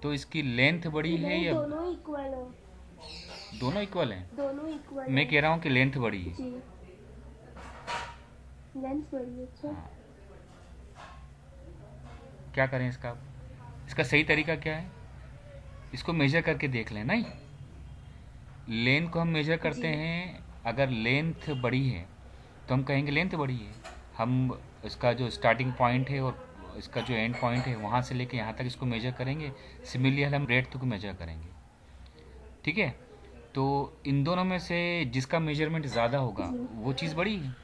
तो इसकी लेंथ बड़ी है नहीं, या दोनों इक्वल है। दोनों इक्वल हैं? दोनों इक्वल मैं है। कह रहा हूँ कि लेंथ बड़ी है। जी, लेंथ बड़ी है। अच्छा। हाँ, क्या करें इसका? इसका सही तरीका क्या है? इसको मेजर करके देख लें। नहीं, लेंथ को हम मेजर करते जी। हैं। अगर लेंथ बड़ी है तो हम कहेंगे लेंथ बड़ी है। हम इसका जो स्टार्टिंग पॉइंट है और इसका जो एंड पॉइंट है वहाँ से लेके यहाँ तक इसको मेजर करेंगे। सिमिलरली हम ब्रेड्थ को मेजर करेंगे। ठीक है, तो इन दोनों में से जिसका मेजरमेंट ज़्यादा होगा जी। वो चीज़ बड़ी है।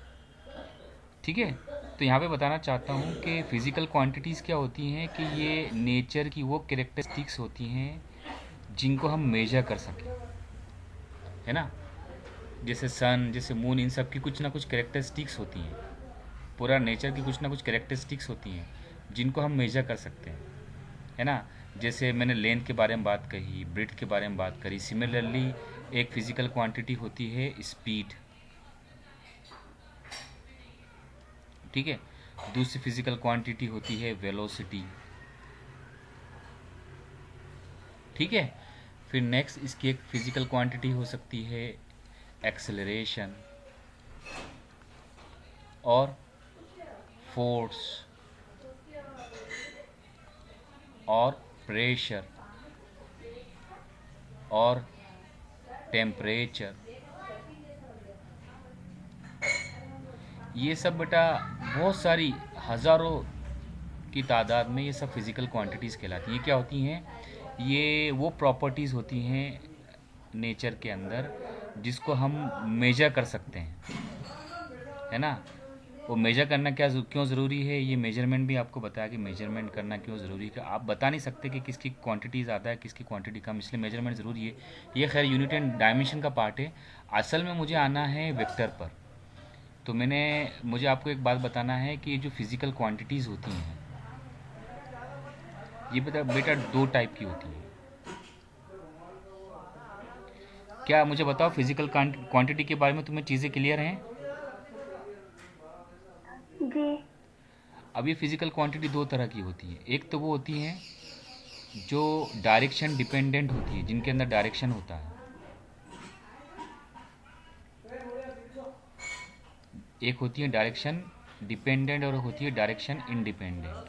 ठीक है, तो यहाँ पे बताना चाहता हूँ कि फिज़िकल क्वांटिटीज़ क्या होती हैं कि ये नेचर की वो कैरेक्टरिस्टिक्स होती हैं जिनको हम मेजर कर सकें, है ना। जैसे सन, जैसे मून, इन सब की कुछ ना कुछ कैरेक्टरिस्टिक्स होती हैं। पूरा नेचर की कुछ ना कुछ कैरेक्टरिस्टिक्स होती हैं जिनको हम मेजर कर सकते हैं, है ना। जैसे मैंने लेंथ के बारे में बात कही, ब्रेड्थ के बारे में बात करी। सिमिलरली एक फिज़िकल क्वांटिटी होती है स्पीड। ठीक है, दूसरी फिज़िकल क्वांटिटी होती है वेलोसिटी। ठीक है, फिर नेक्स्ट इसकी एक फिज़िकल क्वांटिटी हो सकती है एक्सेलरेशन और फोर्स और प्रेशर और टेम्परेचर। ये सब बेटा बहुत सारी हज़ारों की तादाद में ये सब फिज़िकल क्वांटिटीज़ कहलाती हैं। ये क्या होती हैं? ये वो प्रॉपर्टीज़ होती हैं नेचर के अंदर जिसको हम मेजर कर सकते हैं, है ना। वो मेजर करना क्यों ज़रूरी है, ये मेजरमेंट भी आपको बताया कि मेजरमेंट करना क्यों ज़रूरी है। कि आप बता नहीं सकते कि किसकी क्वांटिटी ज़्यादा है किसकी क्वांटिटी कम, इसलिए मेजरमेंट ज़रूरी है। ये खैर यूनिट एंड डायमेंशन का पार्ट है। असल में मुझे आना है वेक्टर पर। तो मुझे आपको एक बात बताना है कि ये जो फिज़िकल क्वांटिटीज़ होती हैं ये बेटा दो टाइप की होती हैं। क्या मुझे बताओ, फिज़िकल क्वांटिटी के बारे में तुम्हें चीज़ें क्लियर हैं? जी। अब ये फिज़िकल क्वांटिटी दो तरह की होती है। एक तो वो होती हैं जो डायरेक्शन डिपेंडेंट होती है, जिनके अंदर डायरेक्शन होता है। एक होती है डायरेक्शन डिपेंडेंट और होती है डायरेक्शन इंडिपेंडेंट।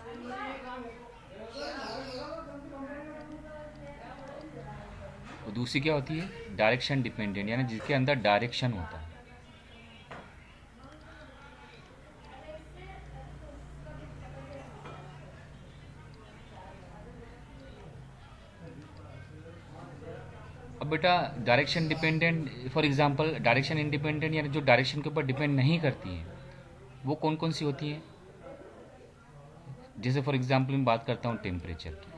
और दूसरी क्या होती है? डायरेक्शन डिपेंडेंट, यानी जिसके अंदर डायरेक्शन होता है। अब बेटा direction dependent, for example direction independent, यानी जो डायरेक्शन के ऊपर डिपेंड नहीं करती हैं, वो कौन कौन सी होती हैं? जैसे फॉर एग्जांपल मैं बात करता हूँ टेम्परेचर की।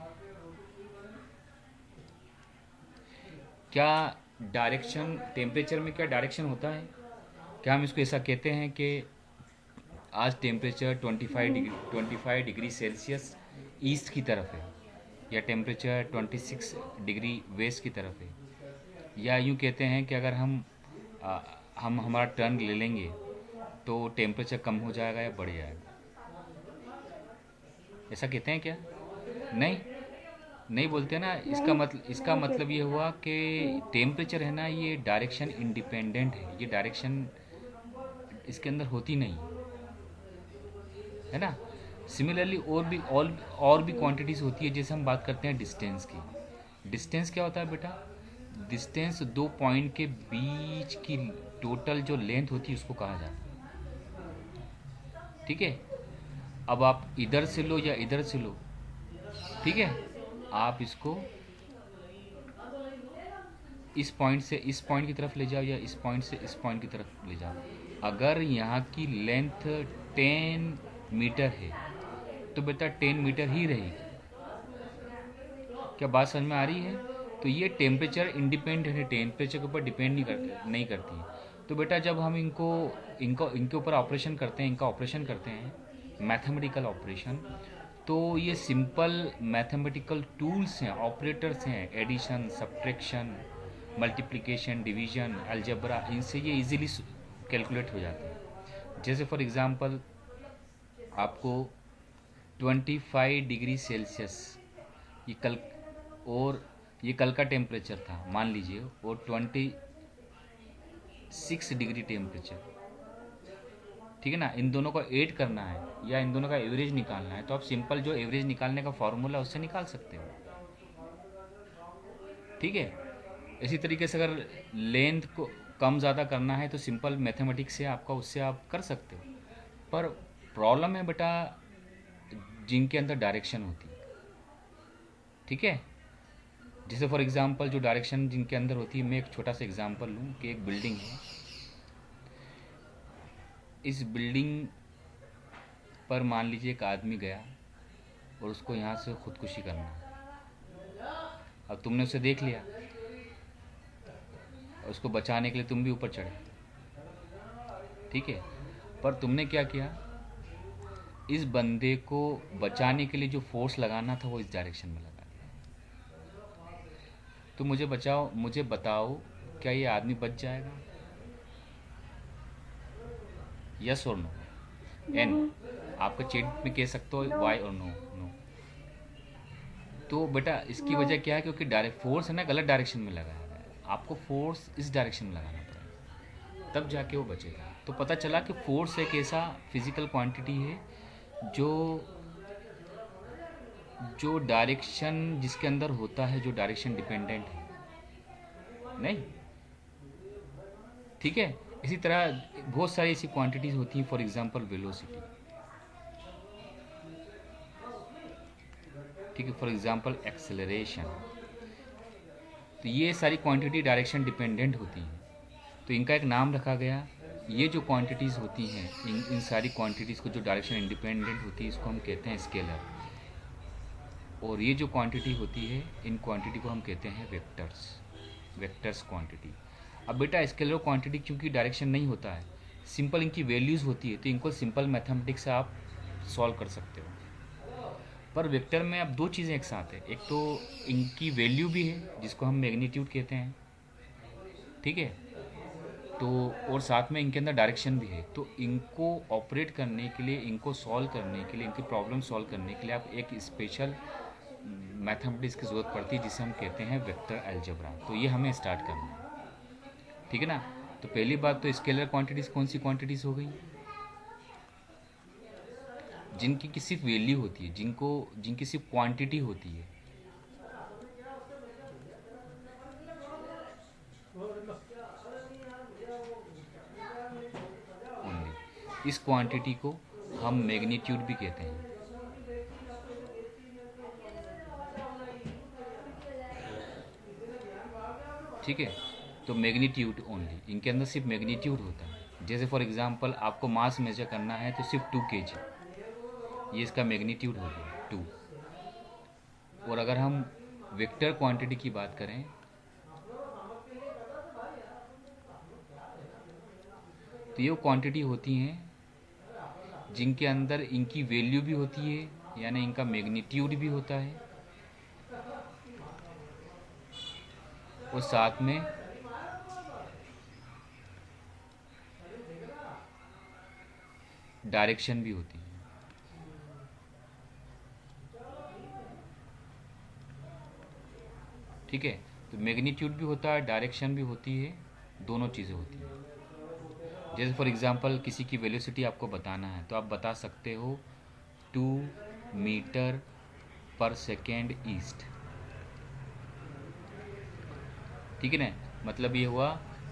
क्या डायरेक्शन, टेम्परेचर में क्या डायरेक्शन होता है? क्या हम इसको ऐसा कहते हैं कि आज टेम्परेचर 25 डिग्री सेल्सियस ईस्ट की तरफ है, या टेम्परेचर 26 डिग्री वेस्ट की तरफ है? या यूँ कहते हैं कि अगर आ, हम हमारा टर्न ले लेंगे तो टेम्परेचर कम हो जाएगा या बढ़ जाएगा? ऐसा कहते हैं क्या? नहीं, नहीं बोलते ना। नहीं, इसका नहीं मतलब ये कहते। हुआ कि नहीं। टेम्परेचर है ना, ये डायरेक्शन इंडिपेंडेंट है। ये डायरेक्शन इसके अंदर होती नहीं, है ना। सिमिलरली और भी जी। क्वांटिटीज़ होती है। जैसे हम बात करते हैं डिस्टेंस की। डिस्टेंस क्या होता है बेटा? डिस्टेंस दो पॉइंट के बीच की टोटल जो लेंथ होती है उसको कहा जाता है। ठीक है, अब आप इधर से लो या इधर से लो, ठीक है, आप इसको इस पॉइंट से इस पॉइंट की तरफ ले जाओ या इस पॉइंट से इस पॉइंट की तरफ ले जाओ। अगर यहाँ की लेंथ 10 मीटर है तो बेटा 10 मीटर ही रहेगी। क्या बात समझ में आ रही है? तो ये टेम्परेचर इंडिपेंडेंट है, टेम्परेचर के ऊपर डिपेंड नहीं करती है। तो बेटा जब हम इनको इनको इनके ऊपर ऑपरेशन करते हैं, इनका ऑपरेशन करते हैं, मैथमेटिकल ऑपरेशन, तो ये सिंपल मैथमेटिकल टूल्स हैं, ऑपरेटर्स हैं। Addition, subtraction, multiplication, division, algebra, इनसे ये इजीली कैलकुलेट हो जाते हैं। जैसे फॉर एग्जांपल आपको 25 डिग्री सेल्सियस ये कल और ये कल का टेम्परेचर था मान लीजिए, और 26 डिग्री टेम्परेचर, ठीक है ना। इन दोनों को ऐड करना है या इन दोनों का एवरेज निकालना है, तो आप सिंपल जो एवरेज निकालने का फॉर्मूला उससे निकाल सकते हो, ठीक है। इसी तरीके से अगर लेंथ को कम ज़्यादा करना है तो सिंपल मैथमेटिक्स से आपका उससे आप कर सकते हो। पर प्रॉब्लम है बेटा जिनके अंदर डायरेक्शन होती है, ठीक है। जैसे फॉर एग्जांपल जो डायरेक्शन जिनके अंदर होती है, मैं एक छोटा सा एग्जांपल लूँ कि एक बिल्डिंग है, इस बिल्डिंग पर मान लीजिए एक आदमी गया और उसको यहाँ से खुदकुशी करना है। अब तुमने उसे देख लिया, उसको बचाने के लिए तुम भी ऊपर चढ़े, ठीक है। पर तुमने क्या किया, इस बंदे को बचाने के लिए जो फोर्स लगाना था वो इस डायरेक्शन में लगा दिया। तो मुझे बताओ क्या ये आदमी बच जाएगा? यस और नो? एन नहीं। आपका चेट में कह सकते हो, नो। वाई और नो। नो। तो बेटा इसकी नो। वजह क्या है, क्योंकि डायरेक्ट फोर्स है ना गलत डायरेक्शन में लगाया गया है। आपको फोर्स इस डायरेक्शन में लगाना पड़ेगा, तब जाके वो बचेगा। तो पता चला कि फोर्स एक ऐसा फिजिकल क्वांटिटी है जो जो डायरेक्शन जिसके अंदर होता है, जो डायरेक्शन डिपेंडेंट है नहीं, ठीक है। इसी तरह बहुत सारी ऐसी क्वांटिटीज होती हैं, फॉर एग्जांपल वेलोसिटी, ठीक है, फॉर एग्जांपल एक्सेलरेशन। तो ये सारी क्वांटिटी डायरेक्शन डिपेंडेंट होती हैं, तो इनका एक नाम रखा गया। ये जो क्वांटिटीज़ होती हैं, इन सारी क्वांटिटीज़ को जो डायरेक्शन इंडिपेंडेंट होती है, इसको हम कहते हैं स्केलर। और ये जो क्वांटिटी होती है, इन क्वांटिटी को हम कहते हैं वेक्टर्स क्वांटिटी। अब बेटा स्केलर क्वांटिटी क्योंकि डायरेक्शन नहीं होता है, सिंपल इनकी वैल्यूज़ होती है, तो इनको सिंपल मैथमेटिक्स से आप सॉल्व कर सकते हो। पर वेक्टर में अब दो चीज़ें एक साथ है, एक तो इनकी वैल्यू भी है जिसको हम मैग्नीट्यूड कहते हैं, ठीक है। तो और साथ में इनके अंदर डायरेक्शन भी है। तो इनको ऑपरेट करने के लिए, इनको सॉल्व करने के लिए, इनकी प्रॉब्लम सॉल्व करने के लिए आप एक स्पेशल मैथमेटिक्स की ज़रूरत पड़ती है जिसे हम कहते हैं वेक्टर अलजेब्रा। तो ये हमें स्टार्ट करना है, ठीक है ना। तो पहली बात तो स्केलर क्वांटिटीज़ कौन सी क्वांटिटीज़ हो गई, जिनकी की सिर्फ वैल्यू होती है, जिनकी सिर्फ क्वांटिटी होती है। ओनली इस क्वांटिटी को हम मैग्नीट्यूड भी कहते हैं, ठीक है। तो मैग्नीट्यूड ओनली, इनके अंदर सिर्फ मैग्नीट्यूड होता है। जैसे फॉर एग्जांपल आपको मास मेजर करना है तो सिर्फ 2 kg, ये इसका मैग्नीट्यूड हो गया 2। और अगर हम वेक्टर क्वांटिटी की बात करें तो ये क्वांटिटी होती हैं जिनके अंदर इनकी वैल्यू भी होती है, यानी इनका मैग्नीट्यूड भी होता है, और साथ में डायरेक्शन भी होती है, ठीक है। तो मैग्नीट्यूड भी होता है, डायरेक्शन भी होती है, दोनों चीज़ें होती हैं। जैसे फॉर एग्जांपल किसी की वेलोसिटी आपको बताना है तो आप बता सकते हो 2 मीटर पर सेकेंड ईस्ट, ठीक है ना। मतलब ये हुआ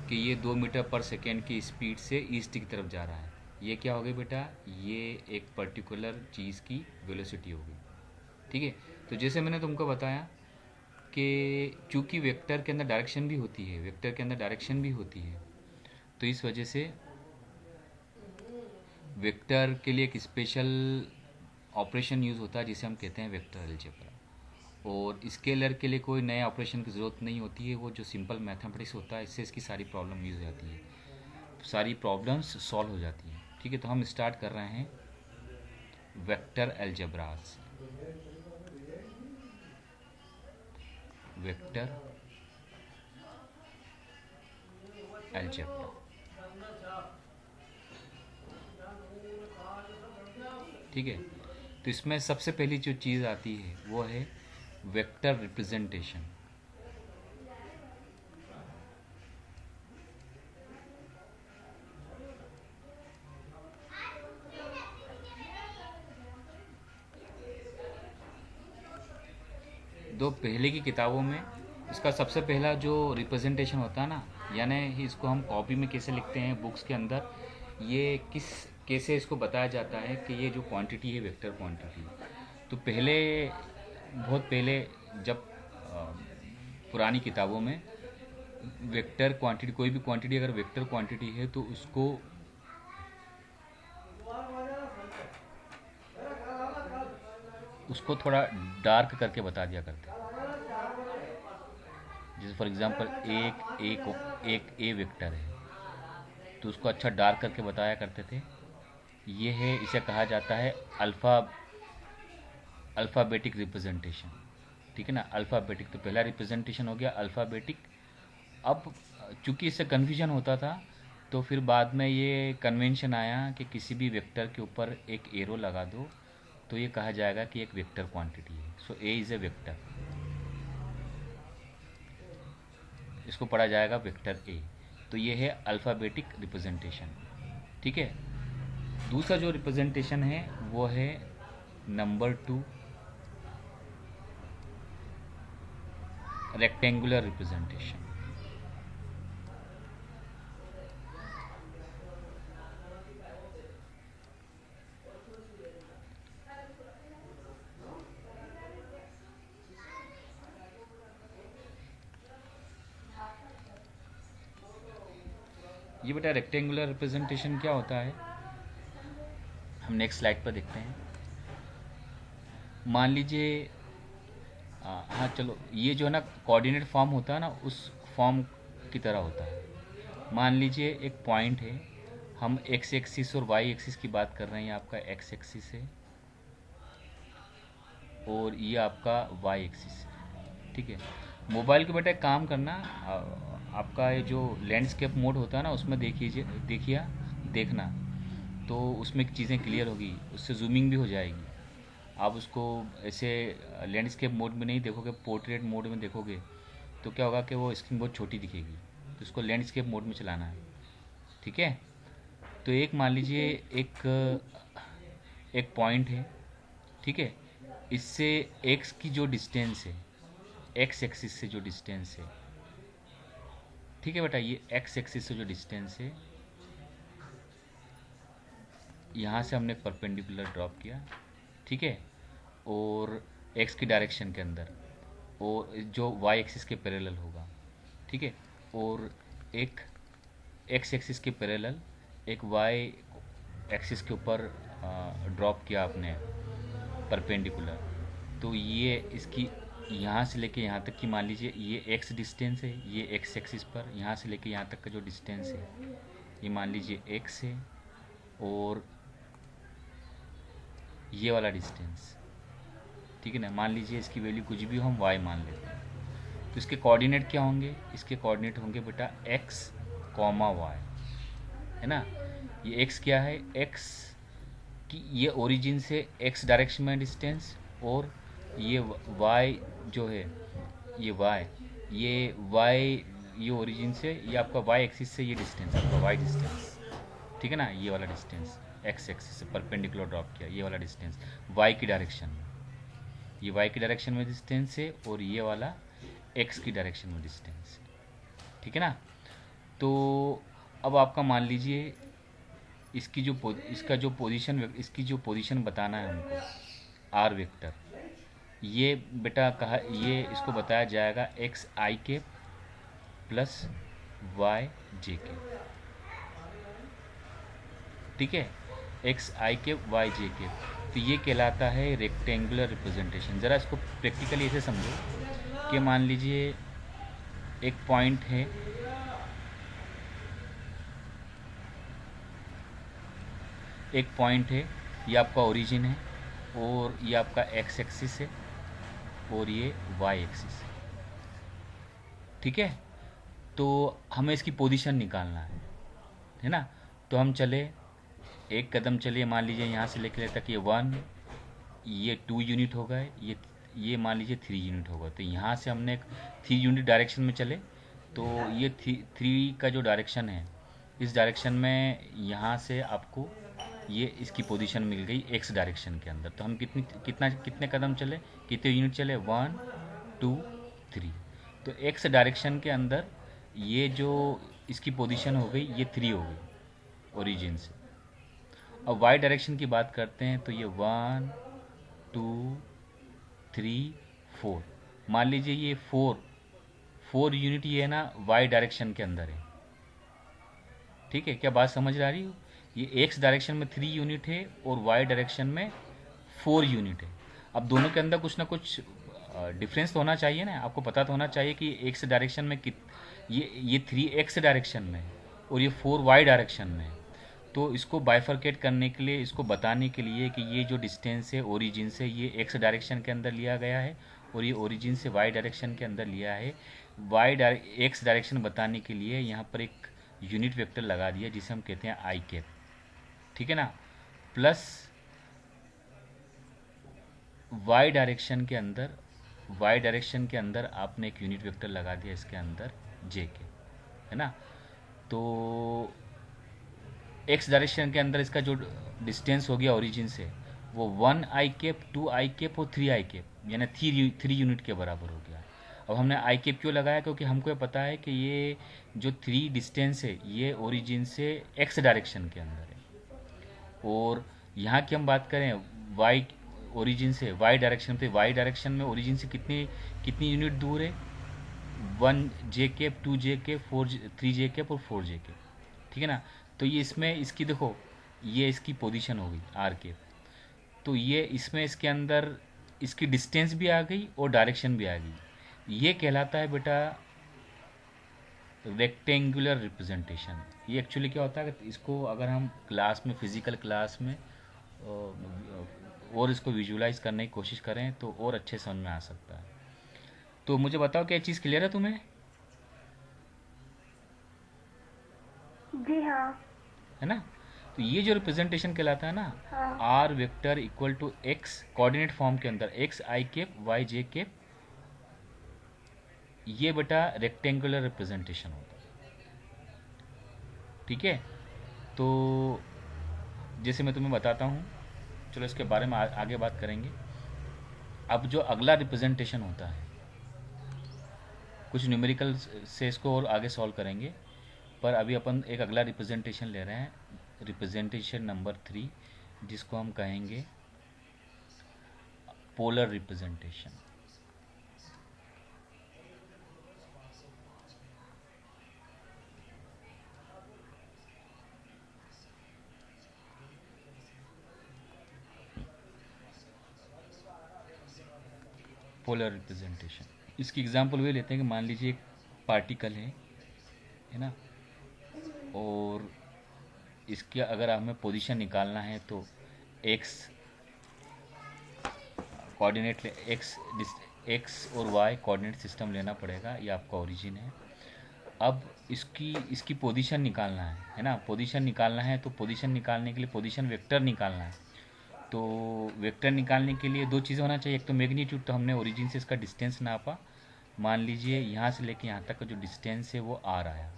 कि ये 2 मीटर पर सेकेंड की स्पीड से ईस्ट की तरफ जा रहा है। ये क्या हो गया बेटा, ये एक पर्टिकुलर चीज़ की वेलोसिटी हो गई, ठीक है। तो जैसे मैंने तुमको बताया कि चूँकि वेक्टर के अंदर डायरेक्शन भी होती है, तो इस वजह से वेक्टर के लिए एक स्पेशल ऑपरेशन यूज़ होता है जिसे हम कहते हैं वेक्टर अलजेब्रा। और स्केलर के लिए कोई नया ऑपरेशन की ज़रूरत नहीं होती है, वो जो सिंपल मैथमेटिक्स होता है इससे इसकी सारी प्रॉब्लम यूज़ हो जाती है, सारी प्रॉब्लम्स सॉल्व हो जाती हैं, ठीक है। तो हम स्टार्ट कर रहे हैं वेक्टर अलजेब्रास। वेक्टर अलजेब्रा, ठीक है। तो इसमें सबसे पहली जो चीज़ आती है वो है वेक्टर रिप्रेजेंटेशन। दो पहले की किताबों में इसका सबसे पहला जो रिप्रेजेंटेशन होता है ना, यानी इसको हम कॉपी में कैसे लिखते हैं बुक्स के अंदर, ये कैसे इसको बताया जाता है कि ये जो क्वांटिटी है वेक्टर क्वांटिटी। तो पहले, बहुत पहले, जब पुरानी किताबों में वेक्टर क्वांटिटी, कोई भी क्वांटिटी अगर वेक्टर क्वांटिटी है तो उसको थोड़ा डार्क करके बता दिया करते हैं। जैसे फॉर एग्जांपल एक ए वेक्टर है तो उसको अच्छा डार्क करके बताया करते थे। ये है, इसे कहा जाता है अल्फ़ाबेटिक रिप्रेजेंटेशन। ठीक है ना, अल्फ़ाबेटिक। तो पहला रिप्रेजेंटेशन हो गया अल्फ़ाबेटिक। अब चूंकि इससे कन्फ्यूजन होता था तो फिर बाद में ये कन्वेंशन आया कि किसी भी वेक्टर के ऊपर एक एरो लगा दो तो ये कहा जाएगा कि एक वेक्टर क्वांटिटी है। सो ए इज़ ए वेक्टर, इसको पढ़ा जाएगा वेक्टर ए। तो ये है अल्फ़ाबेटिक रिप्रेजेंटेशन। ठीक है। दूसरा जो रिप्रेजेंटेशन है वो है नंबर 2, रेक्टेंगुलर रिप्रेजेंटेशन। ये बेटा रेक्टेंगुलर रिप्रेजेंटेशन क्या होता है, हम नेक्स्ट स्लाइड पर देखते हैं। मान लीजिए हाँ चलो, ये जो है ना कोऑर्डिनेट फॉर्म होता है ना, उस फॉर्म की तरह होता है। मान लीजिए एक पॉइंट है, हम एक्स एक्सिस और वाई एक्सिस की बात कर रहे हैं। आपका एक्स एक्सिस है और ये आपका वाई एक्सिस है। ठीक है। मोबाइल के बेटा एक काम करना, आपका ये जो लैंडस्केप मोड होता है ना उसमें देखना, तो उसमें चीज़ें क्लियर होगी, उससे जूमिंग भी हो जाएगी। आप उसको ऐसे लैंडस्केप मोड में नहीं देखोगे, पोर्ट्रेट मोड में देखोगे तो क्या होगा कि वो स्क्रीन बहुत छोटी दिखेगी। तो इसको लैंडस्केप मोड में चलाना है। ठीक है। तो एक मान लीजिए एक पॉइंट है। ठीक है। इससे एक्स की जो डिस्टेंस है, एक्स एक्सिस से जो डिस्टेंस है, ठीक है बेटा, ये एक्स एक्सिस से जो डिस्टेंस है, यहाँ से हमने परपेंडिकुलर ड्रॉप किया। ठीक है। और एक्स की डायरेक्शन के अंदर, और जो वाई एक्सिस के पैरेलल होगा। ठीक है। और एक एक्स एक्सिस के पैरेलल एक वाई एक्सिस के ऊपर ड्रॉप किया आपने परपेंडिकुलर। तो ये इसकी यहाँ से लेके यहाँ तक की, मान लीजिए ये एक्स डिस्टेंस है, ये एक्स एक्सिस पर यहाँ से लेके यहाँ तक का जो डिस्टेंस है ये मान लीजिए एक्स है, और ये वाला डिस्टेंस, ठीक है ना, मान लीजिए इसकी वैल्यू कुछ भी हम वाई मान लेते हैं। तो इसके कोऑर्डिनेट क्या होंगे, इसके कोऑर्डिनेट होंगे बेटा एक्स कॉमा वाई, है ना। ये एक्स क्या है, एक्स की ये ओरिजिन से एक्स डायरेक्शन में डिस्टेंस, और ये वाई जो है, ये वाई ये ओरिजिन से, ये आपका वाई एक्सिस से ये डिस्टेंस, आपका वाई डिस्टेंस, ठीक है ना, ये वाला डिस्टेंस एक्स एक्सिस से परपेंडिकुलर ड्रॉप किया, ये वाला डिस्टेंस वाई की डायरेक्शन में, ये वाई की डायरेक्शन में डिस्टेंस है, और ये वाला एक्स की डायरेक्शन में डिस्टेंस, ठीक है ना। तो अब आपका मान लीजिए इसकी जो पोजीशन बताना है हमको, आर वेक्टर, ये बेटा कहा, ये इसको बताया जाएगा एक्स आई के प्लस वाई जे के, ठीक है, एक्स आई के वाई जे के। तो ये कहलाता है रेक्टेंगुलर रिप्रेजेंटेशन। ज़रा इसको प्रैक्टिकली ऐसे समझो कि मान लीजिए एक पॉइंट है, ये आपका ओरिजिन है, और ये आपका एक्स एक्सिस है, और ये वाई एक्सिस है, ठीक है। तो हमें इसकी पोजीशन निकालना है ना। तो हम चले, एक कदम चलिए, मान लीजिए यहाँ से लेकर तक ये 1, ये 2 यूनिट हो गए, ये ये मान लीजिए 3 यूनिट होगा, तो यहाँ से हमने 3 यूनिट डायरेक्शन में चले, तो ये 3 का जो डायरेक्शन है, इस डायरेक्शन में यहाँ से आपको ये इसकी पोजीशन मिल गई एक्स डायरेक्शन के अंदर। तो हम कितने कदम चले, कितने यूनिट चले, 1 2 3। तो एक्स डायरेक्शन के अंदर ये जो इसकी पोजीशन हो गई, ये 3 हो गई ओरिजिन से। अब वाई डायरेक्शन की बात करते हैं, तो ये 1 2 3 4। मान लीजिए ये 4 यूनिट ये है ना वाई डायरेक्शन के अंदर है। ठीक है, क्या बात समझ आ रही हो? ये एक्स डायरेक्शन में 3 यूनिट है और वाई डायरेक्शन में 4 यूनिट है। अब दोनों के अंदर कुछ ना कुछ डिफरेंस तो होना चाहिए ना, आपको पता तो होना चाहिए कि एक्स डायरेक्शन में ये 3 एक्स डायरेक्शन में और ये 4 वाई डायरेक्शन में। तो इसको बाइफरकेट करने के लिए, इसको बताने के लिए कि ये जो डिस्टेंस है ओरिजिन से, ये एक्स डायरेक्शन के अंदर लिया गया है और ये ओरिजिन से वाई डायरेक्शन के अंदर लिया है। एक्स डायरेक्शन बताने के लिए यहाँ पर एक यूनिट वेक्टर लगा दिया जिसे हम कहते हैं आई कैप। ठीक है ना, प्लस वाई डायरेक्शन के अंदर आपने एक यूनिट वेक्टर लगा दिया इसके अंदर जे के, है ना। तो एक्स डायरेक्शन के अंदर इसका जो डिस्टेंस हो गया ओरिजिन से, वो 1 आई कैप, 2 आई कैप और 3 आई कैप, यानी 3 यूनिट के बराबर हो गया। अब हमने आई कैप क्यों लगाया, क्योंकि हमको ये पता है कि ये जो 3 डिस्टेंस है ये ओरिजिन से एक्स डायरेक्शन के अंदर है। और यहाँ की हम बात करें वाई ओरिजिन से वाई डायरेक्शन, तो वाई डायरेक्शन में ओरिजिन से कितनी यूनिट दूर है, 1 जे कैप, 2 जे कैप, 3 जे कैप और 4 जे कैप। ठीक है ना। तो ये इसमें इसकी देखो, ये इसकी पोजीशन हो गई आर कैप, तो ये इसमें इसके अंदर इसकी डिस्टेंस भी आ गई और डायरेक्शन भी आ गई। ये कहलाता है बेटा रेक्टेंगुलर रिप्रेजेंटेशन। ये एक्चुअली क्या होता है कि इसको अगर हम क्लास में, फिजिकल क्लास में और इसको विजुलाइज करने की कोशिश करें तो और अच्छे समझ में आ सकता है। तो मुझे बताओ क्या चीज़ क्लियर है तुम्हें? जी हाँ। है ना। तो ये जो रिप्रेजेंटेशन कहलाता है ना, हाँ। R vector equal to X coordinate form के अंदर X I cap Y J cap, ये बेटा रेक्टेंगुलर रिप्रेजेंटेशन होता है। ठीक है, तो जैसे मैं तुम्हें बताता हूँ, चलो इसके बारे में आगे बात करेंगे। अब जो अगला रिप्रेजेंटेशन होता है, कुछ न्यूमेरिकल से इसको और आगे सॉल्व करेंगे, पर अभी अपन एक अगला रिप्रेजेंटेशन ले रहे हैं, रिप्रेजेंटेशन नंबर 3, जिसको हम कहेंगे पोलर रिप्रेजेंटेशन। पोलर रिप्रेजेंटेशन, इसकी एग्जांपल वे लेते हैं कि मान लीजिए एक पार्टिकल है ना, और इसके अगर हमें पोजीशन निकालना है तो एक्स कोऑर्डिनेट एक्स और वाई कोऑर्डिनेट सिस्टम लेना पड़ेगा। ये आपका ओरिजिन है। अब इसकी पोजीशन निकालना है ना, पोजीशन निकालना है, तो पोजीशन निकालने के लिए पोजीशन वेक्टर निकालना है। तो वेक्टर निकालने के लिए 2 चीज़ें होना चाहिए, एक तो मैग्नीट्यूड, तो हमने ओरिजिन से इसका डिस्टेंस नापा, मान लीजिए यहाँ से लेके यहाँ तक का जो डिस्टेंस है वो आर आया।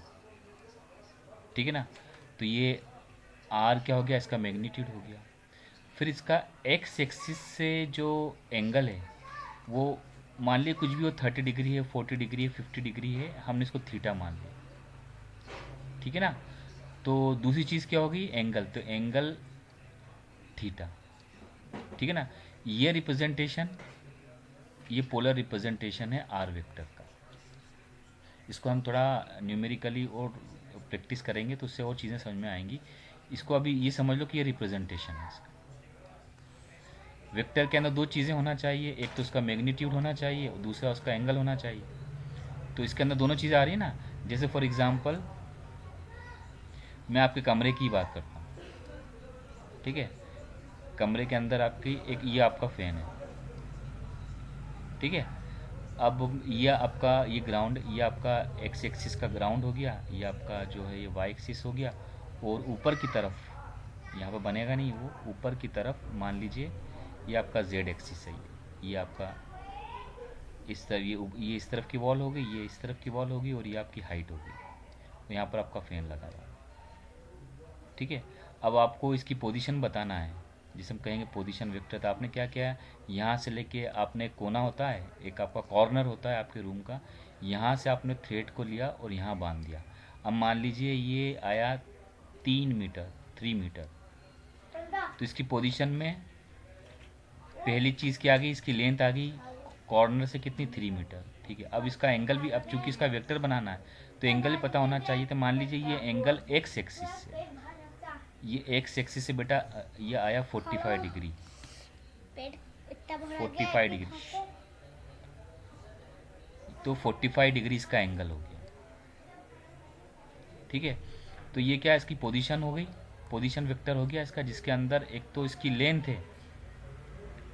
ठीक है ना, तो ये आर क्या हो गया, इसका मैग्नीट्यूड हो गया। फिर इसका एक्स एक्सिस से जो एंगल है वो मान लिया कुछ भी हो, 30 डिग्री है, 40 डिग्री है, 50 डिग्री है, हमने इसको थीटा मान लिया। ठीक है ना। तो दूसरी चीज़ क्या होगी, एंगल, तो एंगल थीटा। ठीक है ना। ये रिप्रेजेंटेशन, ये पोलर रिप्रेजेंटेशन है आर वेक्टर का। इसको हम थोड़ा न्यूमेरिकली और प्रैक्टिस करेंगे तो उससे और चीज़ें समझ में आएंगी। इसको अभी ये समझ लो कि ये रिप्रेजेंटेशन है इसका। वेक्टर के अंदर 2 चीज़ें होना चाहिए, एक तो उसका मैग्नीट्यूड होना चाहिए और दूसरा उसका एंगल होना चाहिए। तो इसके अंदर दोनों चीज़ें आ रही है ना। जैसे फॉर एग्जांपल मैं आपके कमरे की बात करता हूँ। ठीक है, कमरे के अंदर आपकी एक ये आपका फैन है। ठीक है, अब ये ग्राउंड, ये आपका एक्स एक्सिस का ग्राउंड हो गया, ये आपका जो है ये वाई एक्सिस हो गया, और ऊपर की तरफ यहाँ पर बनेगा नहीं, वो ऊपर की तरफ मान लीजिए ये आपका जेड एक्सिस है, ये आपका इस तरह ये इस तरफ की वॉल होगी, ये इस तरफ की वॉल होगी, और ये आपकी हाइट होगी। तो यहाँ पर आपका फैन लगा हुआ है। ठीक है, अब आपको इसकी पोजीशन बताना है, जिसे हम कहेंगे पोजीशन वेक्टर। तो आपने क्या किया है, यहाँ से लेके आपने एक कोना होता है, एक आपका कॉर्नर होता है आपके रूम का, यहाँ से आपने थ्रेड को लिया और यहाँ बांध दिया। अब मान लीजिए ये आया 3 मीटर, 3 मीटर। तो इसकी पोजीशन में पहली चीज़ क्या आ गई, इसकी लेंथ आ गई कॉर्नर से कितनी, 3 मीटर। ठीक है, अब इसका एंगल भी, अब चूंकि इसका वेक्टर बनाना है तो एंगल भी पता होना चाहिए। तो मान लीजिए ये एंगल एक्स एक्सिस से, ये एक्स एक्सिस से बेटा ये आया 45 डिग्री, 45 डिग्री। तो 45 डिग्री इसका एंगल हो गया। ठीक है, तो ये क्या, इसकी पोजीशन हो गई, पोजीशन वेक्टर हो गया इसका, जिसके अंदर एक तो इसकी लेंथ है,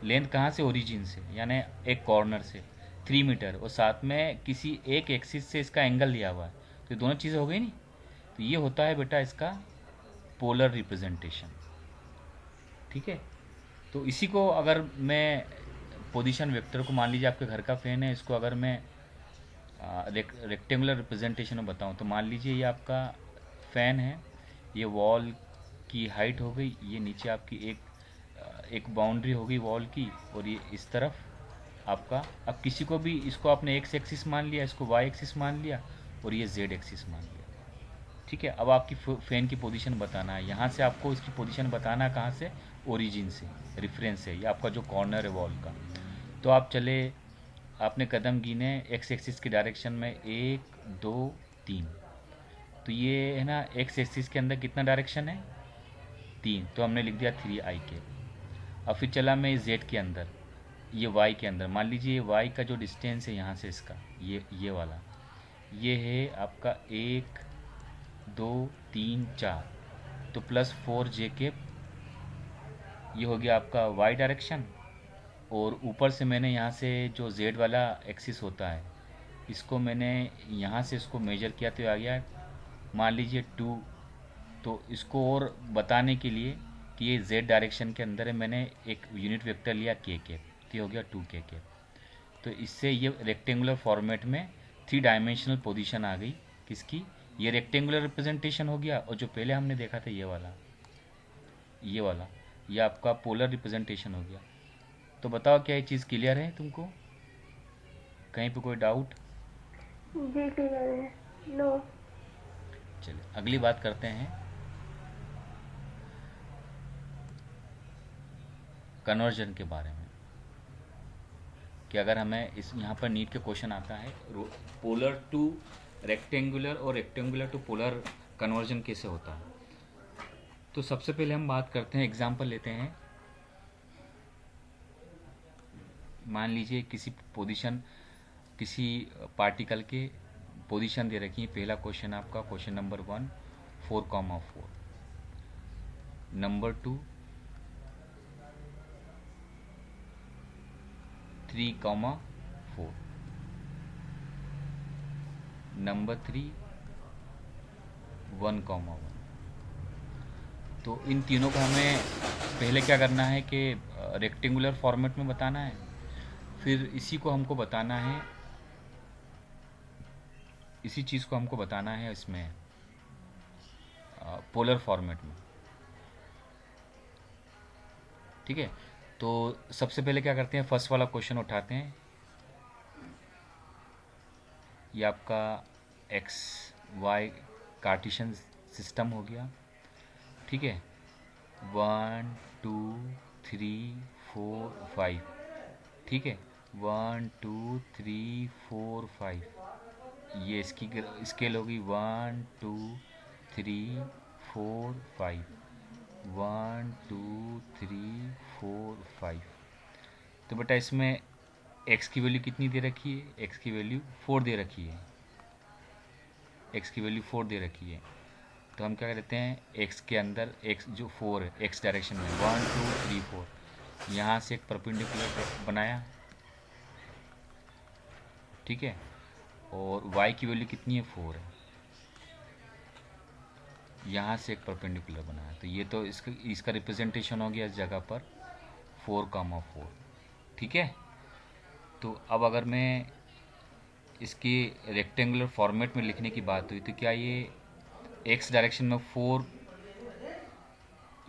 लेंथ कहाँ से, ओरिजिन से, यानी एक कॉर्नर से 3 मीटर, और साथ में किसी एक एक्सिस से इसका एंगल लिया हुआ है। तो ये दोनों चीज़ें हो गई नहीं। तो ये होता है बेटा इसका पोलर रिप्रेजेंटेशन। ठीक है, तो इसी को अगर मैं पोजीशन वेक्टर को, मान लीजिए आपके घर का फैन है, इसको अगर मैं रेक्टेंगुलर रिप्रेजेंटेशन में बताऊं, तो मान लीजिए ये आपका फ़ैन है, ये वॉल की हाइट हो गई, ये नीचे आपकी एक बाउंड्री हो गई वॉल की, और ये इस तरफ आपका, अब किसी को भी इसको आपने एक्स एक्सिस मान लिया, इसको वाई एक्सिस मान लिया, और ये जेड एक्सिस मान लिया। ठीक है, अब आपकी फ़ैन की पोजीशन बताना है, यहाँ से आपको इसकी पोजीशन बताना है, कहाँ से, ओरिजिन से, रेफरेंस से, ये आपका जो कॉर्नर है वॉल का। तो आप चले, आपने कदम गिने एक्स एक्सिस की डायरेक्शन में, 1 2 3। तो ये है ना, एक्स एक्सिस के अंदर कितना डायरेक्शन है, 3, तो हमने लिख दिया 3 i के। अब फिर चला मैं जेड के अंदर, ये वाई के अंदर, मान लीजिए ये वाई का जो डिस्टेंस है यहाँ से इसका, ये वाला, ये है आपका 1 2 3 4, तो +4 j के, ये हो गया आपका वाई डायरेक्शन। और ऊपर से मैंने यहाँ से जो जेड वाला एक्सिस होता है, इसको मैंने यहाँ से इसको मेजर किया, तो आ गया मान लीजिए 2। तो इसको और बताने के लिए कि ये जेड डायरेक्शन के अंदर है, मैंने एक यूनिट वेक्टर लिया के, तो ये हो गया 2 के। तो इससे ये रेक्टेंगुलर फॉर्मेट में 3 डायमेंशनल पोजीशन आ गई किसकी, ये रेक्टेंगुलर रिप्रेजेंटेशन हो गया। और जो पहले हमने देखा था ये वाला, ये आपका पोलर रिप्रेजेंटेशन हो गया। तो बताओ क्या ये चीज़ क्लियर है तुमको, कहीं पे कोई डाउट? जी क्लियर है। नो। चलिए अगली बात करते हैं, कन्वर्जन के बारे में, कि अगर हमें इस यहाँ पर नीट के क्वेश्चन आता है, पोलर टू रेक्टेंगुलर और रेक्टेंगुलर टू पोलर कन्वर्जन कैसे होता है। तो सबसे पहले हम बात करते हैं, एग्जांपल लेते हैं। मान लीजिए किसी पार्टिकल के पोजीशन दे रखी है। पहला क्वेश्चन आपका, क्वेश्चन नंबर 1 4,4, नंबर 2 3,4, नंबर 3 1,1। तो इन तीनों को हमें पहले क्या करना है कि रेक्टेंगुलर फॉर्मेट में बताना है, फिर इसी चीज़ को हमको बताना है इसमें पोलर फॉर्मेट में। ठीक है, तो सबसे पहले क्या करते हैं, फर्स्ट वाला क्वेश्चन उठाते हैं। ये आपका एक्स वाई कार्टेशियन सिस्टम हो गया। ठीक है, 1 2 3 4 5। ठीक है, 1 2 3 4 5, ये इसकी स्केल होगी 1 2 3 4 5, 1 2 3 4 5। तो बेटा इसमें x की वैल्यू कितनी दे रखी है, x की वैल्यू 4 दे रखी है, x की वैल्यू 4 दे रखी है। तो हम क्या करते हैं, x के अंदर x जो 4 है, x डायरेक्शन में 1 2 3 4, यहाँ से एक परपेंडिकुलर बनाया। ठीक है, और y की वैल्यू कितनी है, 4 है, यहाँ से एक परपेंडिकुलर बनाया। तो ये तो इसका रिप्रेजेंटेशन हो गया इस जगह पर 4,4। ठीक है, तो अब अगर मैं इसके रेक्टेंगुलर फॉर्मेट में लिखने की बात हुई तो क्या ये एक्स डायरेक्शन में 4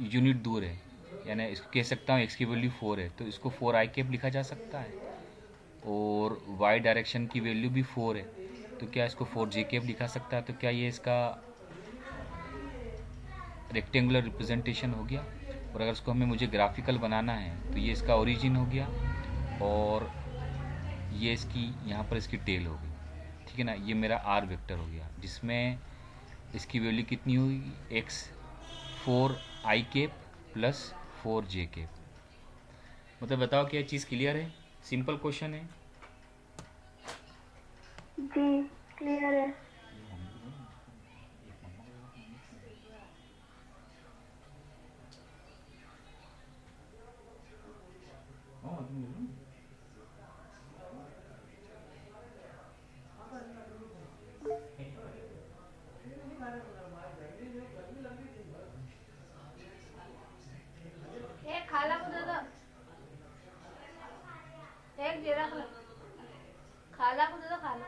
यूनिट दूर है, यानी इसको कह सकता हूँ एक्स की वैल्यू 4 है तो इसको 4 आई कैप लिखा जा सकता है। और वाई डायरेक्शन की वैल्यू भी 4 है तो क्या इसको 4 जे कैप लिखा सकता है। तो क्या ये इसका रेक्टेंगुलर रिप्रेजेंटेशन हो गया। और अगर इसको मुझे ग्राफिकल बनाना है तो ये इसका ओरिजिन हो गया और ये इसकी यहाँ पर इसकी टेल हो गई। ठीक है ना, ये मेरा आर वेक्टर हो गया जिसमें इसकी वैल्यू कितनी होगी, एक्स 4 आई केप प्लस 4 जे केप। मतलब बताओ क्या चीज़ क्लियर है? सिंपल क्वेश्चन है। जी क्लियर है। एक खाला को दे दो, एक जीरा खाला को दे दो, खाला।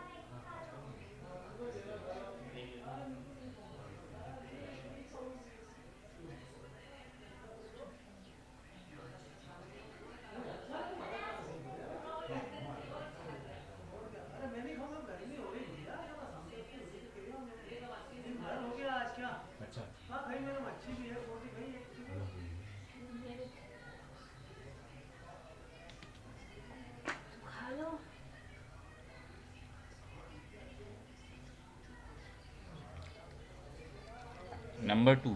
खा लो। नंबर 2,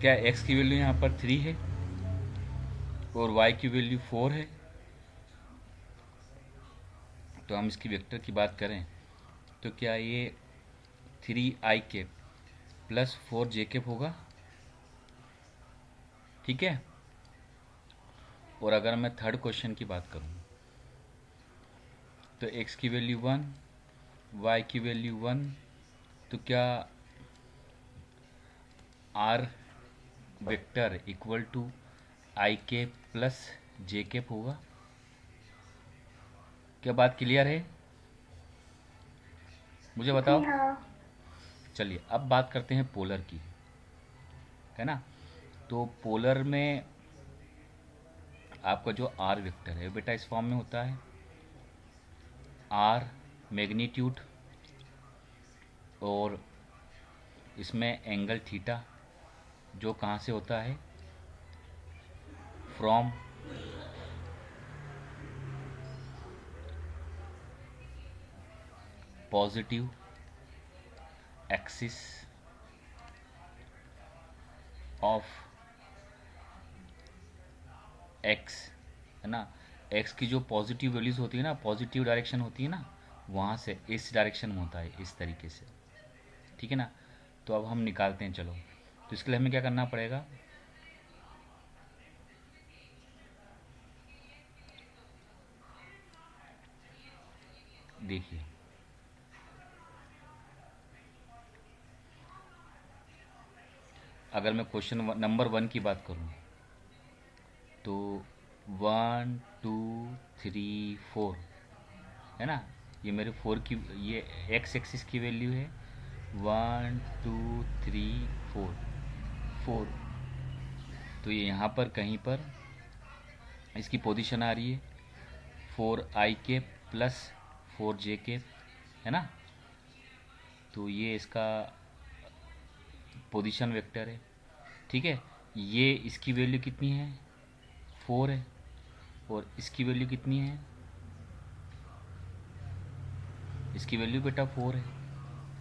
क्या x की वैल्यू यहाँ पर 3 है और y की वैल्यू 4 है। तो हम इसकी वेक्टर की बात करें तो क्या ये 3 आई कैप प्लस 4 जे कैप होगा। ठीक है। और अगर मैं थर्ड क्वेश्चन की बात करूँ तो x की वैल्यू 1, y की वैल्यू 1, तो क्या r vector equal to I cap plus J cap होगा। क्या बात क्लियर है? मुझे बताओ। जी हाँ। चलिए अब बात करते हैं पोलर की, है ना। तो पोलर में आपका जो आर वेक्टर है बेटा इस फॉर्म में होता है, आर मैग्नीट्यूड और इसमें एंगल थीटा जो कहाँ से होता है, from positive axis of x, है ना। एक्स की जो पॉजिटिव वैल्यूज होती है ना, पॉजिटिव डायरेक्शन होती है ना, वहाँ से इस डायरेक्शन में होता है इस तरीके से। ठीक है ना। तो अब हम निकालते हैं, चलो। तो इसके लिए हमें क्या करना पड़ेगा, देखिए अगर मैं क्वेश्चन नंबर 1 की बात करूं तो 1 2 3 4, है ना। ये मेरे 4 की, ये एक्स एक्सिस की वैल्यू है 1 2 3 4 4। तो ये यहाँ पर कहीं पर इसकी पोजीशन आ रही है 4 आई के प्लस 4 जे के, है ना। तो ये इसका पोजीशन वेक्टर है। ठीक है। ये इसकी वैल्यू कितनी है, 4 है। और इसकी वैल्यू कितनी है, इसकी वैल्यू बेटा 4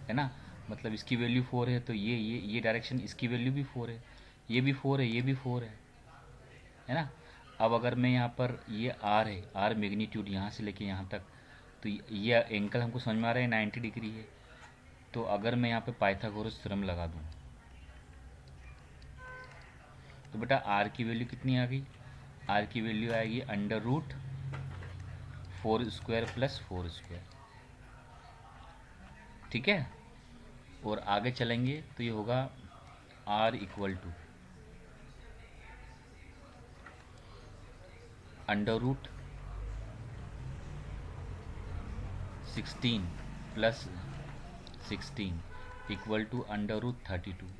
है ना। मतलब इसकी वैल्यू 4 है तो ये डायरेक्शन इसकी वैल्यू भी 4 है, ये भी 4 है, ये भी 4 है ना। अब अगर मैं यहाँ पर ये आर है, आर मैग्नीट्यूड यहाँ से लेके यहाँ तक, तो ये एंगल हमको समझ में आ रहा है 90 डिग्री है। तो अगर मैं यहाँ पे पाइथागोरस थ्योरम लगा दूँ तो बेटा आर की वैल्यू कितनी आ गई, आर की वैल्यू आएगी under root 4 square plus 4 square. ठीक है। और आगे चलेंगे तो ये होगा R equal to under root 16 plus 16 equal to under root 32।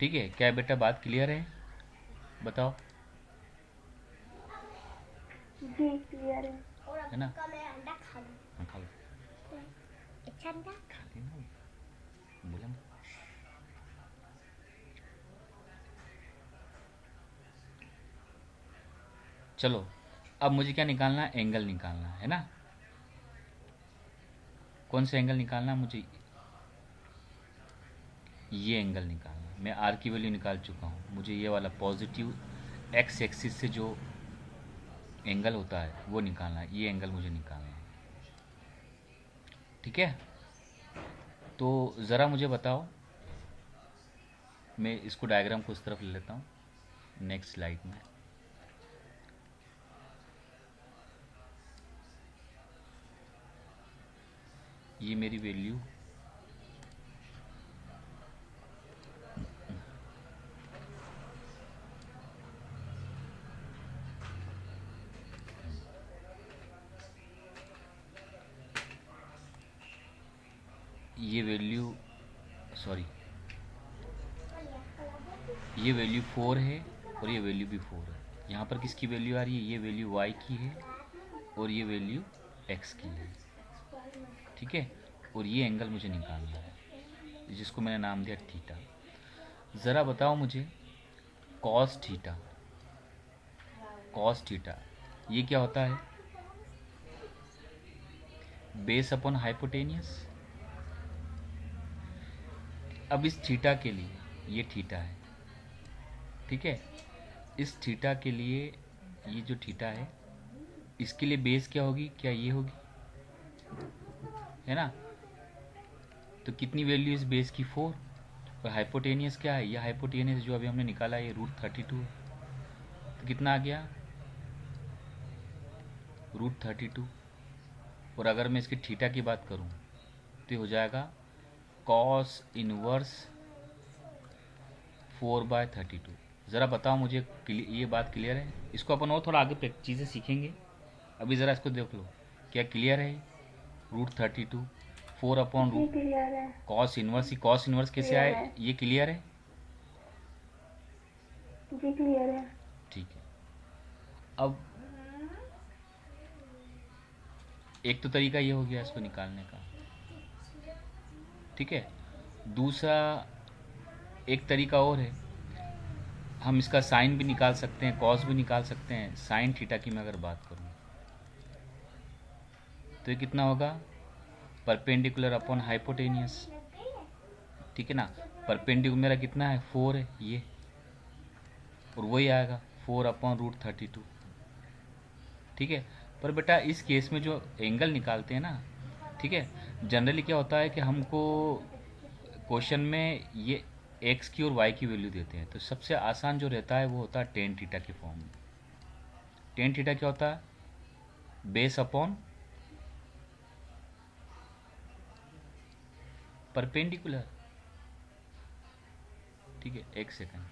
ठीक है, क्या बेटा बात क्लियर है? बताओ। जी क्लियर है। है ना? मैं अंडा खा लूं। हाँ, खा लो। अच्छा अंडा खा लेना, बोला मत। चलो, अब मुझे क्या निकालना है? एंगल निकालना है ना? कौन सा एंगल निकालना है मुझे? ये एंगल निकालना है। मैं आर की वैल्यू निकाल चुका हूँ। मुझे ये वाला पॉजिटिव एक्स एक्सिस से जो एंगल होता है वो निकालना है। ये एंगल मुझे निकालना है। ठीक है, तो ज़रा मुझे बताओ, मैं इसको डायग्राम को इस तरफ ले लेता हूँ नेक्स्ट स्लाइड में। ये मेरी वैल्यू ये वैल्यू सॉरी ये वैल्यू 4 है और ये वैल्यू भी 4 है। यहाँ पर किसकी वैल्यू आ रही है? ये वैल्यू y की है और ये वैल्यू x की है। ठीक है, और ये एंगल मुझे निकालना है जिसको मैंने नाम दिया थीटा। ज़रा बताओ मुझे, कॉस थीटा, कॉस थीटा ये क्या होता है? Base upon hypotenuse. अब इस थीटा के लिए ये थीटा है, ठीक है, इस थीटा के लिए ये जो थीटा है इसके लिए बेस क्या होगी? क्या ये होगी? है ना? तो कितनी वैल्यू इस बेस की? 4। और हाइपोटेनियस क्या है? ये हाइपोटेनियस जो अभी हमने निकाला है ये रूट 32 है। तो कितना आ गया? रूट 32। और अगर मैं इसकी थीटा की बात करूं तो ये हो जाएगा कॉस इनवर्स 4/32। ज़रा बताओ मुझे, ये बात क्लियर है? इसको अपन और थोड़ा आगे चीज़ें सीखेंगे, अभी ज़रा इसको देख लो। क्या क्लियर है? रूट 32 4 अपॉन जी रूट क्लियर है। Cos inverse. ही कॉस इनवर्स कैसे क्लियर आए? है। ये क्लियर है? जी क्लियर है। ठीक है। अब एक तो तरीका ये हो गया इसको निकालने का, ठीक है। दूसरा एक तरीका और है, हम इसका साइन भी निकाल सकते हैं, कॉस भी निकाल सकते हैं। साइन थीटा की मैं अगर बात करूं तो ये कितना होगा? Perpendicular upon hypotenuse. ठीक है ना? परपेंडिकुलर मेरा कितना है? 4 है ये, और वही आएगा 4 अपॉन रूट 32। ठीक है, पर बेटा इस केस में जो एंगल निकालते हैं ना, ठीक है, जनरली क्या होता है कि हमको क्वेश्चन में ये एक्स की और वाई की वैल्यू देते हैं, तो सबसे आसान जो रहता है वो होता है टेन थीटा के फॉर्म में। टेन थीटा क्या होता है? Base upon perpendicular. ठीक है, एक सेकंड।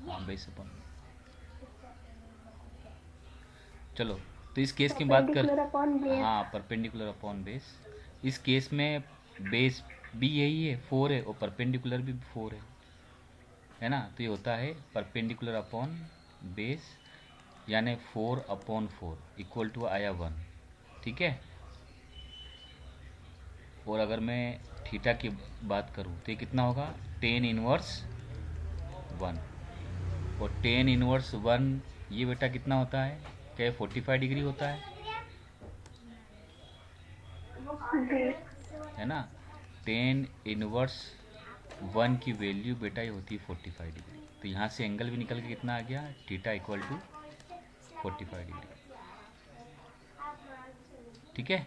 हाँ, बेस अपॉन। चलो, तो इस केस की बात कर, परपेंडिकुलर अपॉन बेस। हाँ, परपेंडिकुलर अपॉन बेस। इस केस में बेस भी यही है, 4 है, और परपेंडिकुलर भी 4 है ना? तो ये होता है परपेंडिकुलर अपॉन बेस, यानी 4 अपॉन 4 इक्वल टू आया 1। ठीक है, और अगर मैं थीटा की बात करूँ तो ये कितना होगा? Tan inverse 1। और टेन इनवर्स 1 ये बेटा कितना होता है? क्या 45 डिग्री होता है? जी है ना? टेन इनवर्स 1 की वैल्यू बेटा ये होती है 45 डिग्री। तो यहाँ से एंगल भी निकल के कितना आ गया? Theta equal to 45 degree. ठीक है,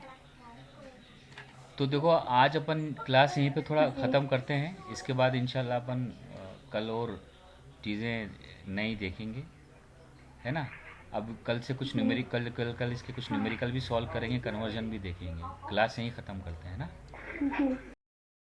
तो देखो आज अपन क्लास यहीं पे थोड़ा ख़त्म करते हैं। इसके बाद इंशाल्लाह अपन कल और चीज़ें नई देखेंगे, है ना? अब कल से कुछ न्यूमेरिकल कल इसके कुछ न्यूमेरिकल भी सॉल्व करेंगे, कन्वर्जन भी देखेंगे। क्लास यहीं ख़त्म करते हैं ना। जी